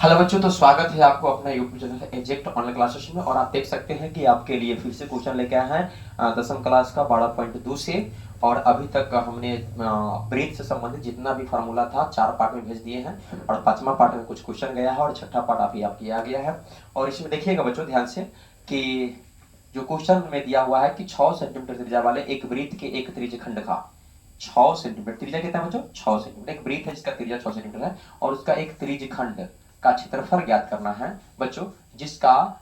Hello बच्चों, तो स्वागत है आपको अपना YouTube channel exact online classes में। और आप देख सकते हैं कि आपके लिए फिर से क्वेश्चन लेके आए हैं 10वीं क्लास का 12.2 से। और अभी तक हमने ब्रीथ से संबंधित जितना भी फार्मूला था 4 पार्ट में भेज दिए हैं, और 5वां पार्ट में कुछ क्वेश्चन गया है और 6ठा पार्ट अभी आपके आ गया है। और इसमें देखिएगा बच्चों ध्यान से कि जो क्वेश्चन में दिया हुआ है कि 6 सेंटीमीटर त्रिज्या वाले एक वृत्त के एक त्रिज्य खंड का 6 सेंटीमीटर त्रिज्या कितना है बच्चों? 6 सेंटीमीटर। एक वृत्त है जिसका त्रिज्या 6 सेंटीमीटर है और उसका एक त्रिज्य खंड का क्षेत्रफल ज्ञात करना है बच्चों, जिसका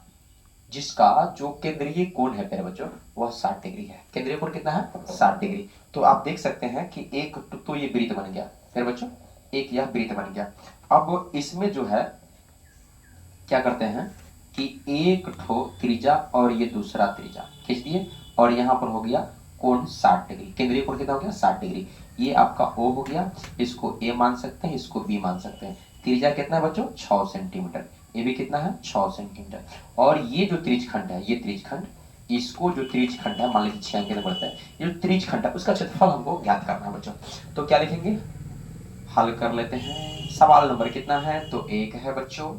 जिसका जो केंद्रीय कोण है प्यारे बच्चों वह 60 डिग्री है। केंद्रीय कोण कितना है? 60 डिग्री। तो आप देख सकते हैं कि एक तो ये वृत्त बन गया प्यारे बच्चों, एक यह वृत्त बन गया। अब इसमें जो है क्या करते हैं कि एक ठो त्रिज्या और ये दूसरा त्रिज्या खींच दिए, और यहां पर हो गया कोण 60 डिग्री। केंद्रीय कोण कितना हो गया? 60 डिग्री। ये आपका O हो गया, इसको A मान सकते हैं, इसको B मान सकते हैं। त्रिज्या कितना है बच्चों? 6 सेंटीमीटर। ये भी कितना है? 6 सेंटीमीटर। और ये जो त्रिज्यखंड है, ये त्रिज्यखंड, इसको जो त्रिज्यखंड है मान लीजिए 6 अंक बढ़ता है, ये जो त्रिज्यखंड है उसका क्षेत्रफल हमको ज्ञात करना है बच्चों। तो क्या लिखेंगे? हल कर लेते हैं। सवाल नंबर कितना है? तो 1 है बच्चों।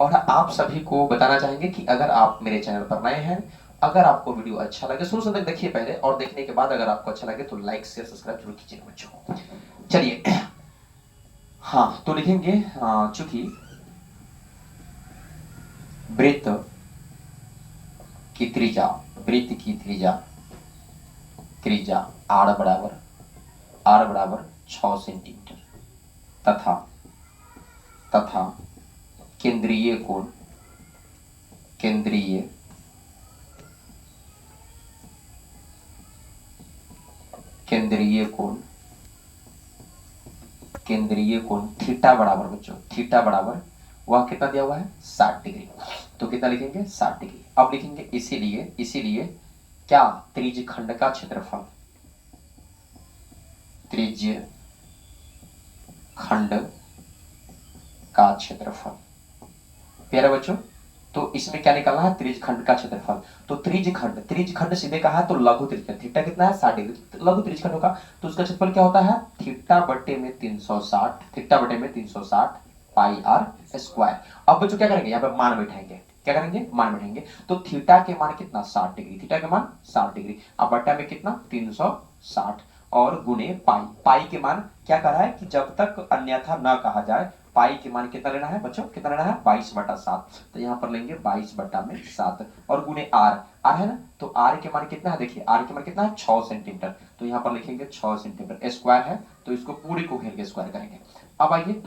और आप सभी को बताना चाहेंगे कि अगर आप मेरे चैनल पर नए हैं, अगर आपको वीडियो अच्छा लगे, शुरू से तक देखिए पहले, और देखने के बाद अगर आपको अच्छा लगे तो लाइक शेयर सब्सक्राइब जरूर कीजिएगा बच्चों। चलिए हाँ, तो लिखेंगे चूंकि वृत्त की त्रिज्या, वृत्त की त्रिज्या त्रिज्या आर बराबर 6 सेंटीमीटर तथा तथा केंद्रीय कोण केंद्रीय कोण थीटा बराबर बच्चों, थीटा बराबर वह कितना दिया हुआ है? 60 डिग्री। तो कितना लिखेंगे? 60 डिग्री। अब लिखेंगे इसीलिए क्या त्रिज्य खंड का क्षेत्रफल, त्रिज्य खंड का क्षेत्रफल प्यारे बच्चों। तो इसमें क्या निकालना है? त्रिज्य खंड का क्षेत्रफल। तो त्रिज्य खंड सीधे कहा है तो लघु त्रिज्य, थीटा कितना है? 60 डिग्री। लघु त्रिज्य खंड होगा तो उसका क्षेत्रफल क्या होता है? थीटा बटे में 360 पाई आर स्क्वायर। अब बच्चों क्या करेंगे? यहाँ पे मान बैठाएंगे। क्या करेंगे? मान बैठाएंगे। तो थीटा के मान कितना? 60 डिग्री। थीटा के मान 60 डिग्री। अब बटा में कितना? 360 और गुणे पाई के मान क्या कह रहा है कि जब तक अन्यथा न कहा जाए, पाई के मान कितना लेना है बच्चों? कितना लेना है? 22/7। तो यहाँ पर लेंगे 22/7 और गुणे आर है ना, तो आर के मान कितना है? देखिए आर के मान कितना है? 6 सेंटीमीटर। तो यहाँ पर लिखेंगे 6 सेंटीमीटर। स्क्वायर है तो इसको पूरे को घेर के स्क्वायर करेंगे। अब आइए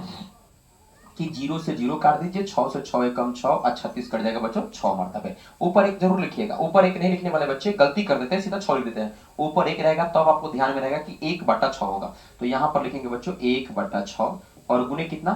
कि 0 से 0 काट दीजिए, 6 से 6 एकम 6 और 36 कट जाएगा बच्चों 6 मरतबे। ऊपर एक जरूर लिखिएगा, ऊपर एक नहीं लिखने वाले बच्चे गलती कर देते हैं, सीधा 6 लिख देते हैं। ऊपर एक रहेगा तब आपको ध्यान में रहेगा कि 1/6 होगा। तो यहाँ पर लिखेंगे बच्चों 1/6 और गुणे कितना?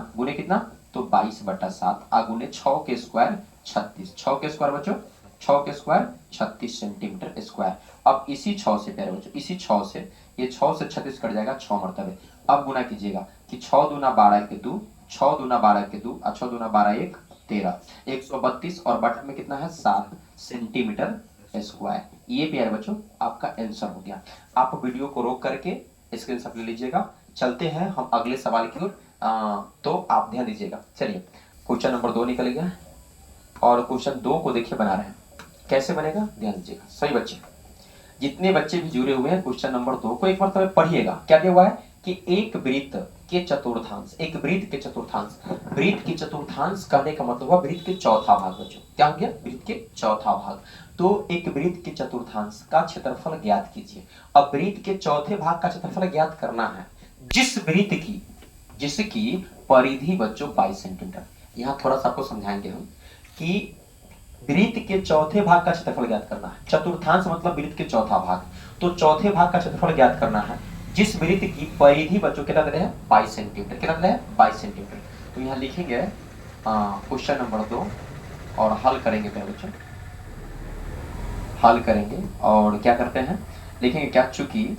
तो 22/7 गुणे 6 के स्क्वायर 36। 6 के स्क्वायर बच्चों, 6 के स्क्वायर 36 सेंटीमीटर स्क्वायर। अब इसी 6 से प्यारे बच्चों, इसी 6 से ये 6 से 36 कट जाएगा 6 मरतबे। अब गुना कीजिएगा कि 6 दूना 12 के 2, 6 दूना 12 के 2, 6 दूना 12 1 13, 132 और बटा में कितना है? 7 सेंटीमीटर स्क्वायर। ये प्यारे बच्चों आपका आंसर हो गया। आप वीडियो को रोक करके स्क्रीनशॉट ले लीजिएगा। चलते हैं हम अगले सवाल की ओर, तो आप ध्यान दीजिएगा। चलिए क्वेश्चन नंबर 2 निकल गया और क्वेश्चन 2 को देखिए बना रहे हैं। कैसे बनेगा ध्यान दीजिएगा सभी बच्चे, जितने बच्चे भी जुड़े हुए हैं क्वेश्चन नंबर 2 को एक बार पढ़िएगा। क्या दिया हुआ है कि एक वृत्त के चतुर्थांश, एक वृत्त के चतुर्थांश, वृत्त के चतुर्थांश कहने का मतलब हुआ वृत्त के चौथा भाग बच्चों। क्या हो गया? वृत्त के चौथा भाग। तो एक वृत्त के चतुर्थांश का क्षेत्रफल ज्ञात कीजिए। अब वृत्त के चौथे भाग का क्षेत्रफल ज्ञात करना है जिस वृत्त की, जिसकी परिधि बच्चों 22 सेंटीमीटर। यहां थोड़ा सा आपको समझाएंगे हम कि वृत्त के चौथे भाग का क्षेत्रफल ज्ञात करना है। चतुर्थांश मतलब वृत्त के चौथा भाग। तो चौथे भाग का क्षेत्रफल ज्ञात करना है जिस वृत्त की परिधि बच्चों कितना दे रहे हैं? 22 सेंटीमीटर। कितना दे रहे हैं? 22 सेंटीमीटर। तो यहाँ लिखेंगे क्वेश्चन नंबर 2 और हल करेंगे पहले बच्चों, हल करेंगे और क्या करते हैं लिखेंगे क्या, चूंकि